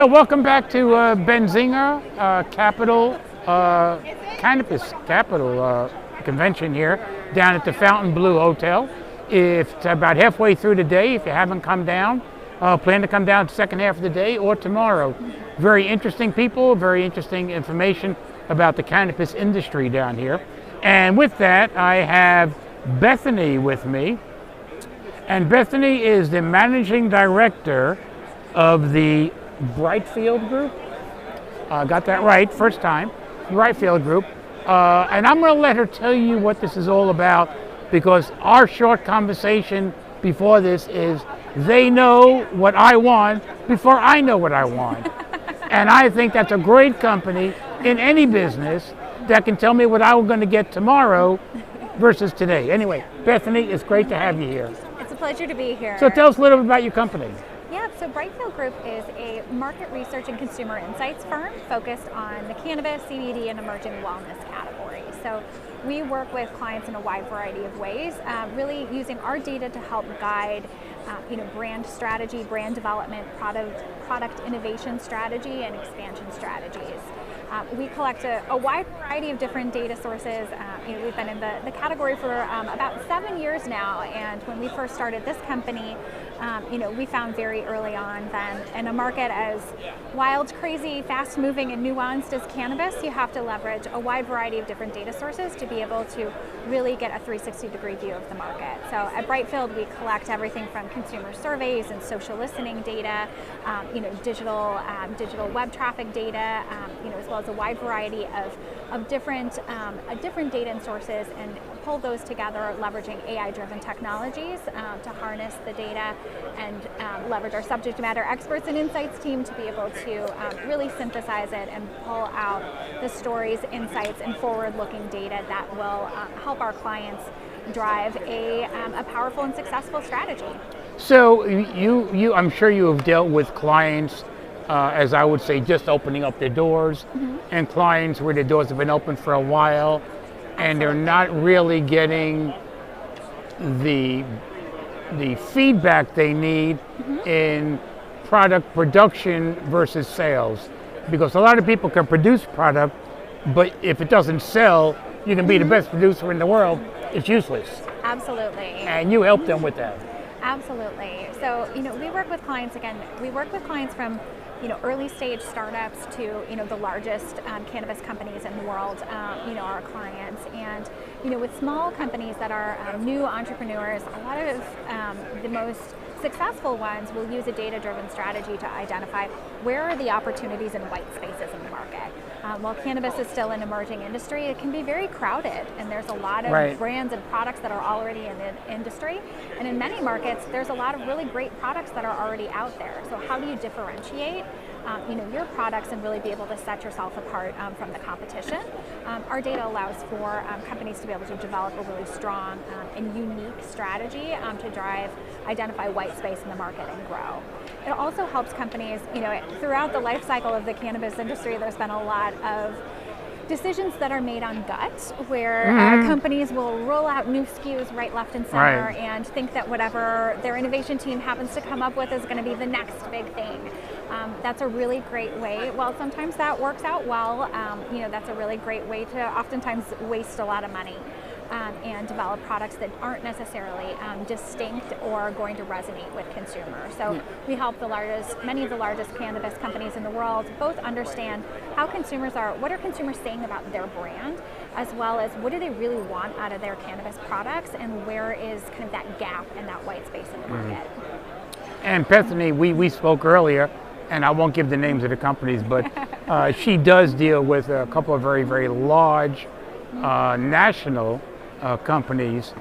Welcome back to Benzinga, Cannabis Capital convention here down at the Fontainebleau Hotel. If it's about halfway through the day, if you haven't come down, plan to come down the second half of the day or tomorrow. Very interesting people, very interesting information about the cannabis industry down here. And with that, I have Bethany with me. And Bethany is the managing director of the Brightfield group. Got that right first time. Brightfield group. And I'm going to let her tell you what this is all about, because our short conversation before this is they know what I want before I know what I want. And I think that's a great company in any business that can tell me what I'm going to get tomorrow versus today. Anyway, Bethany, it's great to have you here. It's a pleasure to be here. So tell us a little bit about your company. Yeah, so Brightfield Group is a market research and consumer insights firm focused on the cannabis, CBD, and emerging wellness category. So we work with clients in a wide variety of ways, really using our data to help guide brand strategy, brand development, product innovation strategy, and expansion strategies. We collect a wide variety of different data sources. We've been in the category for about 7 years now, and when we first started this company, we found very early on that in a market as wild, crazy, fast-moving, and nuanced as cannabis, you have to leverage a wide variety of different data sources to be able to really get a 360-degree view of the market. So at Brightfield, we collect everything from consumer surveys and social listening data, digital web traffic data, as well as a wide variety of different data and sources, and pull those together, leveraging AI-driven technologies to harness the data and leverage our subject matter experts and insights team to be able to really synthesize it and pull out the stories, insights, and forward-looking data that will help our clients drive a powerful and successful strategy. So I'm sure you have dealt with clients, as I would say, just opening up their doors, and clients where their doors have been open for a while, and they're not really getting the feedback they need in product production versus sales. Because a lot of people can produce product, but if it doesn't sell, you can be the best producer in the world, it's useless. Absolutely. And you help them with that. Absolutely. So, we work with clients from early stage startups to the largest cannabis companies in the world, our clients. And with small companies that are new entrepreneurs, a lot of the most successful ones will use a data-driven strategy to identify where are the opportunities and white spaces in the market. While cannabis is still an emerging industry, it can be very crowded, and there's a lot of brands and products that are already in the industry. And in many markets, there's a lot of really great products that are already out there. So how do you differentiate your products and really be able to set yourself apart from the competition? Our data allows for companies to be able to develop a really strong and unique strategy to identify white space in the market and grow. It also helps companies, throughout the life cycle of the cannabis industry, there's been a lot of decisions that are made on gut, where companies will roll out new SKUs right, left, and center, and think that whatever their innovation team happens to come up with is going to be the next big thing. That's a really great way. Well, sometimes that works out well. That's a really great way to oftentimes waste a lot of money and develop products that aren't necessarily distinct or going to resonate with consumers. So we help many of the largest cannabis companies in the world both understand what are consumers saying about their brand, as well as what do they really want out of their cannabis products, and where is kind of that gap and that white space in the market. And Bethany, we spoke earlier, and I won't give the names of the companies, but she does deal with a couple of very, very large national companies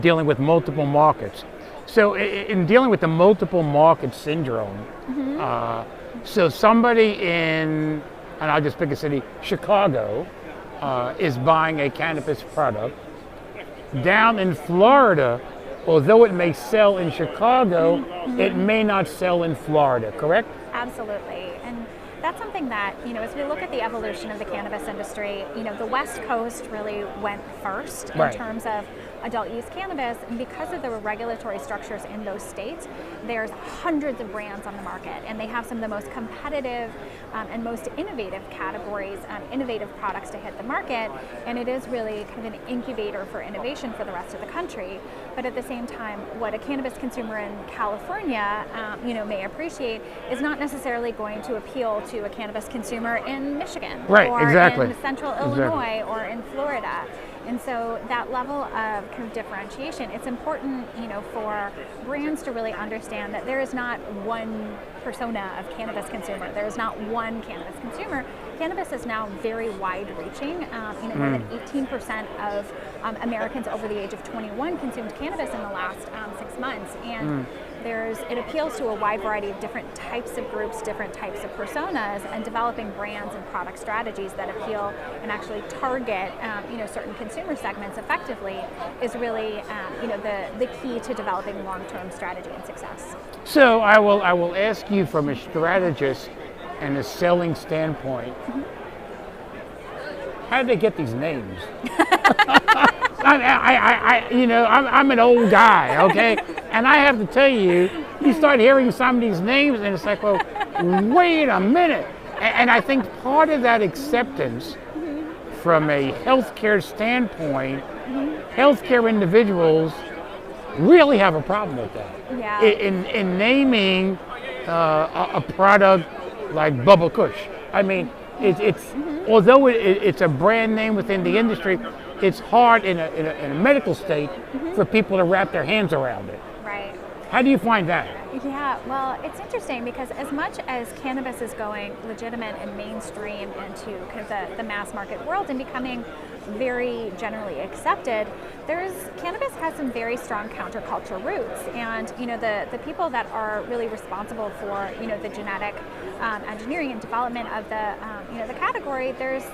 dealing with multiple markets. So in dealing with the multiple market syndrome, so somebody and I'll just pick a city, Chicago, is buying a cannabis product. Down in Florida, although it may sell in Chicago, it may not sell in Florida, correct? Absolutely. And that's something that, as we look at the evolution of the cannabis industry, the West Coast really went first in terms of adult use cannabis, and because of the regulatory structures in those states, there's hundreds of brands on the market, and they have some of the most competitive and most innovative categories, innovative products to hit the market, and it is really kind of an incubator for innovation for the rest of the country. But at the same time, what a cannabis consumer in California may appreciate is not necessarily going to appeal to a cannabis consumer in Michigan, or in central Illinois, or in Florida. And so that level of kind of differentiation, it's important, for brands to really understand that there is not one persona of cannabis consumer. There is not one cannabis consumer. Cannabis is now very wide-reaching. More than 18% of Americans over the age of 21 consumed cannabis in the last 6 months, and it appeals to a wide variety of different types of groups, different types of personas, and developing brands and product strategies that appeal and actually target certain consumer segments effectively is really the key to developing long-term strategy and success. So I will ask you from a strategist and a selling standpoint, how did they get these names? I'm an old guy, okay? And I have to tell you, you start hearing some of these names and it's like, well, wait a minute. And I think part of that acceptance from a healthcare standpoint, healthcare individuals really have a problem with that. Yeah. In naming a product like Bubba Kush. I mean, although it's a brand name within the industry, it's hard in a medical state for people to wrap their hands around it. Right. How do you find that? Yeah, well, it's interesting because as much as cannabis is going legitimate and mainstream into kind of the mass market world and becoming very generally accepted, cannabis has some very strong counterculture roots, and the people that are really responsible for the genetic engineering and development of the category, there's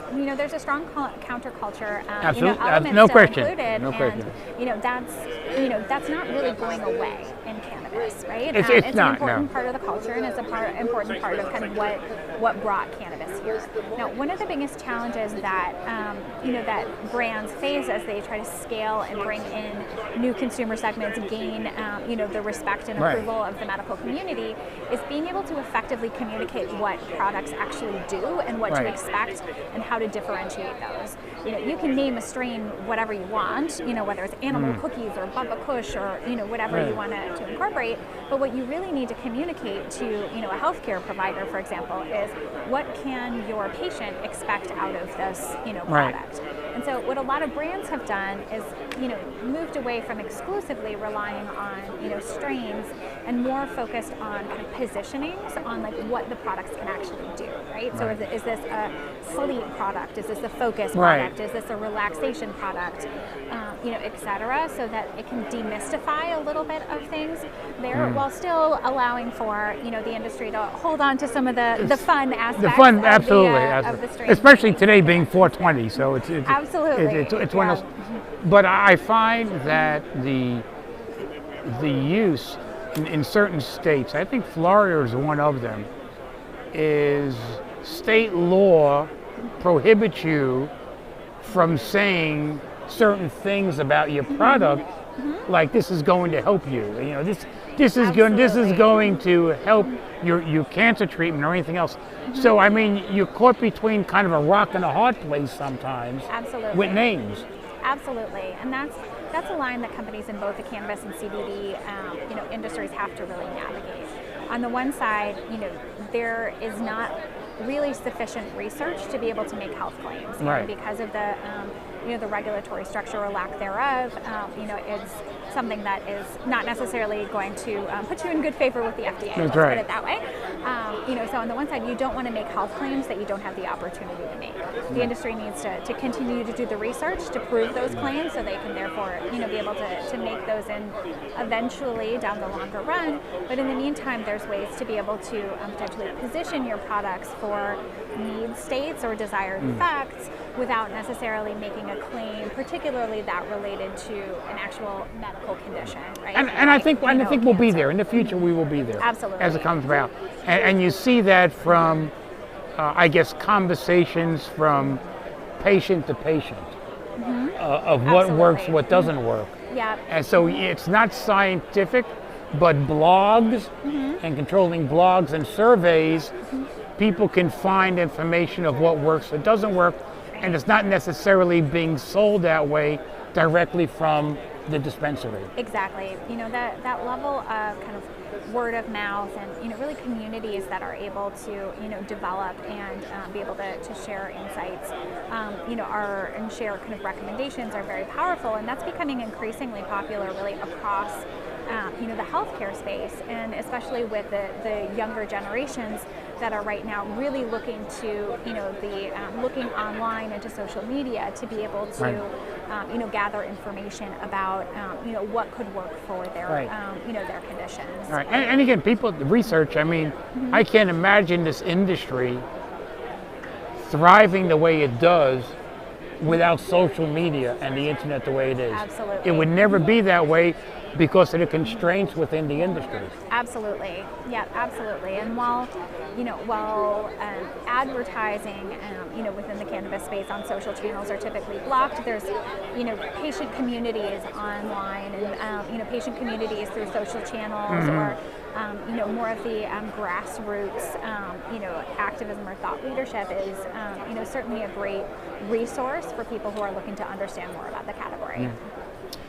a strong counterculture element no still question. included, No question. that's not really going away in cannabis, right? It's an not, important part of the culture, and it's important part of kind of what brought cannabis here. Now, one of the biggest challenges that that brands face as they try to scale and bring in new consumer segments, gain the respect and approval of the medical community, is being able to effectively communicate what products actually do and what to expect and how to differentiate those. You can name a strain whatever you want, whether it's animal cookies or Bubba Kush or whatever you want to incorporate. But what you really need to communicate to a healthcare provider, for example, is what can your patient expect out of this product. And so what a lot of brands have done is moved away from exclusively relying on strains and more focused on kind of positionings on like what the products can actually do, right? So is this a sleep product? Is this a focus product? Is this a relaxation product? Et cetera, so that it can demystify a little bit of things there while still allowing for the industry to hold on to some of the fun aspects. The fun, of absolutely. The strain. Especially today being 420, so it's absolutely. It's one of those. But I find that the use in certain states, I think Florida is one of them, is state law prohibits you from saying certain things about your product, like this is going to help you. This is going to help your cancer treatment or anything else. So I mean, you're caught between kind of a rock and a hard place sometimes. Absolutely. With names. Absolutely, and that's a line that companies in both the cannabis and CBD industries have to really navigate. On the one side, there is not really sufficient research to be able to make health claims, and because of the regulatory structure or lack thereof, it's something that is not necessarily going to put you in good favor with the FDA. Let's put it that way. So on the one side, you don't want to make health claims that you don't have the opportunity to make. The industry needs to continue to do the research to prove those claims, so they can therefore be able to make those in eventually down the longer run. But in the meantime, there's ways to be able to potentially position your products for need states or desired effects without necessarily making a claim, particularly that related to an actual medical condition, right? And I think we'll be there in the future. We will be there, absolutely, as it comes about. And you see that from, I guess, conversations from patient to patient of what works, what doesn't work. Yeah. And so it's not scientific, but blogs and controlling blogs and surveys, people can find information of what works, what doesn't work, and it's not necessarily being sold that way directly from the dispensary. Exactly. You know, that level of kind of word of mouth and, you know, really communities that are able to, you know, develop and be able to share insights, you know, and share kind of recommendations are very powerful, and that's becoming increasingly popular really across you know, the healthcare space, and especially with the younger generations that are right now really looking to, you know, looking online and to social media to be able to, you know, gather information about, you know, what could work for their, you know, their conditions. Right. And again, people research. I mean, I can't imagine this industry thriving the way it does without social media and the internet the way it is. Absolutely. It would never be that way because of the constraints within the industry. Absolutely, yeah, absolutely. And while, you know, advertising, you know, within the cannabis space on social channels are typically blocked, there's, you know, patient communities online and, you know, patient communities through social channels or, you know, more of the grassroots, you know, activism or thought leadership is, you know, certainly a great resource for people who are looking to understand more about the category.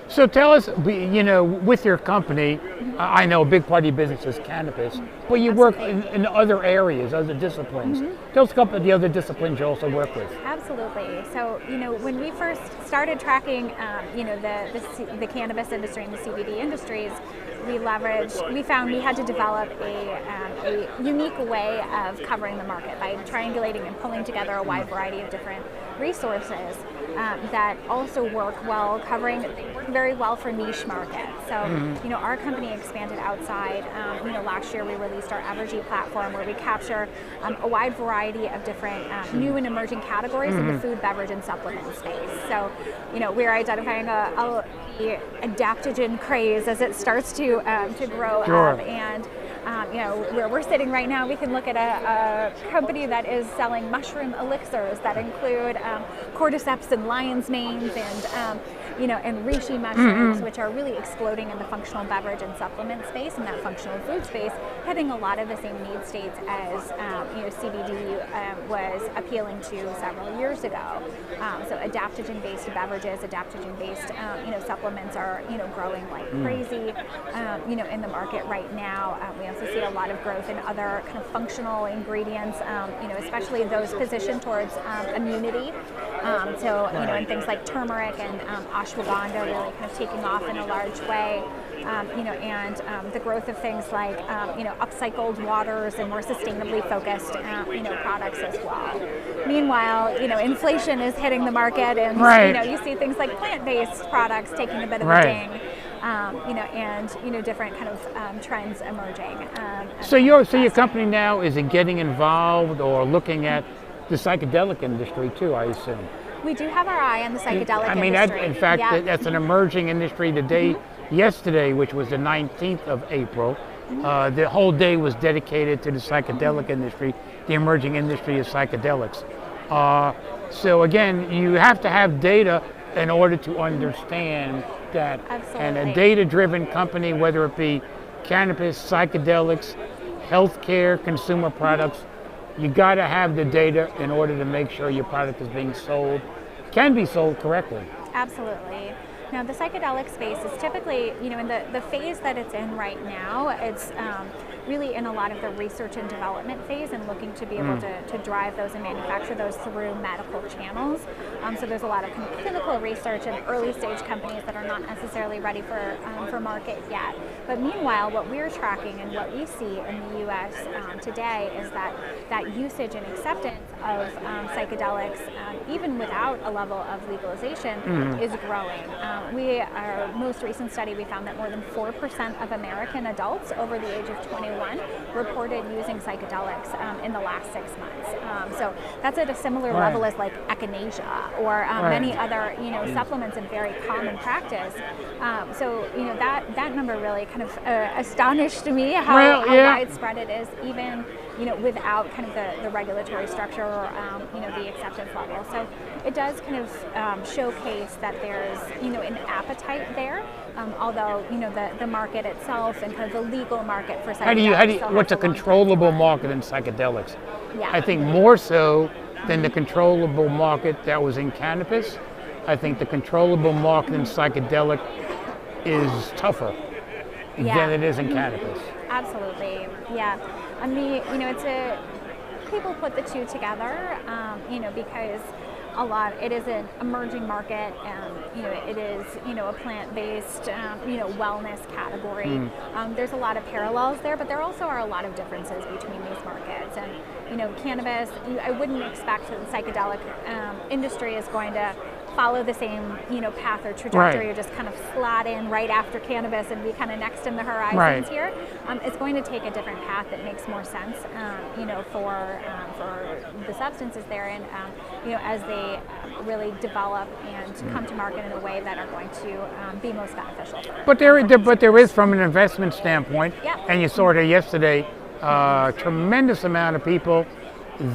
So tell us, you know, with your company, I know a big part of your business is cannabis, but you work in other areas, other disciplines. Tell us a couple of the other disciplines you also work with. Absolutely. So, you know, when we first started tracking, you know, the cannabis industry and the CBD industries, we found we had to develop a unique way of covering the market by triangulating and pulling together a wide variety of different resources that also work well, work very well for niche markets. So, you know, our company expanded outside. You know, last year we released our Evergy platform where we capture a wide variety of different new and emerging categories in the food, beverage, and supplement space. So, you know, we're identifying a adaptogen craze as it starts to grow up, and you know, where we're sitting right now, we can look at a company that is selling mushroom elixirs that include cordyceps and lion's manes and you know, and reishi mushrooms, which are really exploding in the functional beverage and supplement space and that functional food space, hitting a lot of the same need states as you know, CBD was appealing to several years ago. So adaptogen-based beverages, adaptogen-based you know, supplements are, you know, growing like crazy, you know, in the market right now. We also see a lot of growth in other kind of functional ingredients, you know, especially those positioned towards immunity. So, you know, and things like turmeric and ashwagandha really kind of taking off in a large way. You know, and the growth of things like, you know, upcycled waters and more sustainably focused, you know, products as well. Meanwhile, you know, inflation is hitting the market, and you know, you see things like plant-based products taking a bit of a ding. You know, and you know, different kind of trends emerging. So your company now, is it getting involved or looking at the psychedelic industry too, I assume? We do have our eye on the psychedelic industry. In fact, that's an emerging industry. The day yesterday, which was the 19th of April, the whole day was dedicated to the psychedelic industry, the emerging industry of psychedelics. So again, you have to have data in order to understand that. Absolutely. And a data-driven company, whether it be cannabis, psychedelics, healthcare, consumer products, you got to have the data in order to make sure your product is being sold, can be sold correctly. Absolutely. Now, the psychedelic space is typically, you know, in the phase that it's in right now, it's really in a lot of the research and development phase and looking to be able to drive those and manufacture those through medical channels. So there's a lot of clinical research and early stage companies that are not necessarily ready for market yet. But meanwhile, what we're tracking and what we see in the U.S. Today is that usage and acceptance of psychedelics, even without a level of legalization, is growing. Our most recent study, we found that more than 4% of American adults over the age of 21 reported using psychedelics in the last 6 months. So that's at a similar level as like echinacea or many other, you know, supplements in very common practice. So, you know, that number really kind of astonished me how widespread it is, even, without kind of the regulatory structure or, the acceptance level. So it does kind of showcase that there's, an appetite there, although, the market itself and kind of the legal market for psychedelics. What's a controllable market in psychedelics? Yeah. I think more so than the controllable market that was in cannabis. I think the controllable market in psychedelic is tougher than it is in cannabis. Absolutely, yeah. And people put the two together, because it is an emerging market, it is, a plant-based, wellness category. There's a lot of parallels there, but there also are a lot of differences between these markets. And, cannabis, I wouldn't expect that the psychedelic industry is going to follow the same, path or trajectory, or just kind of slot in right after cannabis and be kind of next in the horizons here. It's going to take a different path that makes more sense, for the substances there, and as they really develop and come to market in a way that are going to be most beneficial. But there is, from an investment standpoint, Yeah. and you saw it yesterday, tremendous amount of people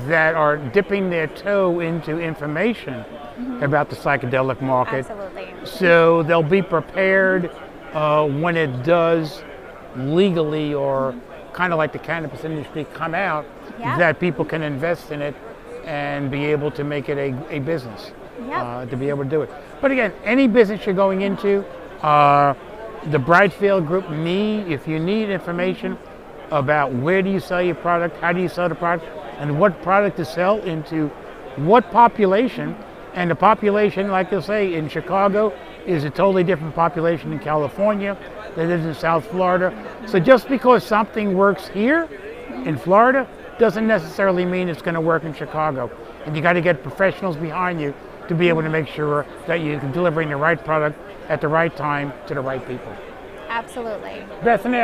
that are dipping their toe into information about the psychedelic market. Absolutely. So they'll be prepared when it does legally, or kind of like the cannabis industry, come out, that people can invest in it and be able to make it a business, to be able to do it. But again, any business you're going into, the Brightfield group, if you need information about where do you sell your product, how do you sell the product, and what product to sell into what population. And the population, like you'll say, in Chicago is a totally different population in California than it is in South Florida. So just because something works here in Florida doesn't necessarily mean it's going to work in Chicago. And you got to get professionals behind you to be able to make sure that you're delivering the right product at the right time to the right people. Absolutely. Bethany,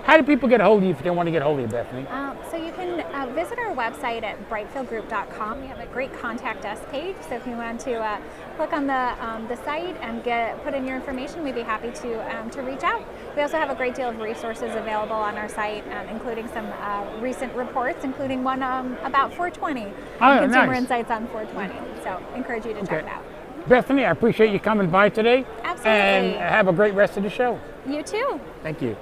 how do people get a hold of you if they want to get a hold of you, Bethany? So you can visit our website at brightfieldgroup.com. We have a great contact us page, so if you want to click on the site and put in your information, we'd be happy to reach out. We also have a great deal of resources available on our site, including some recent reports, including one about 420, consumer insights on 420. So encourage you to check it out. Bethany, I appreciate you coming by today. Absolutely. And have a great rest of the show. You too. Thank you.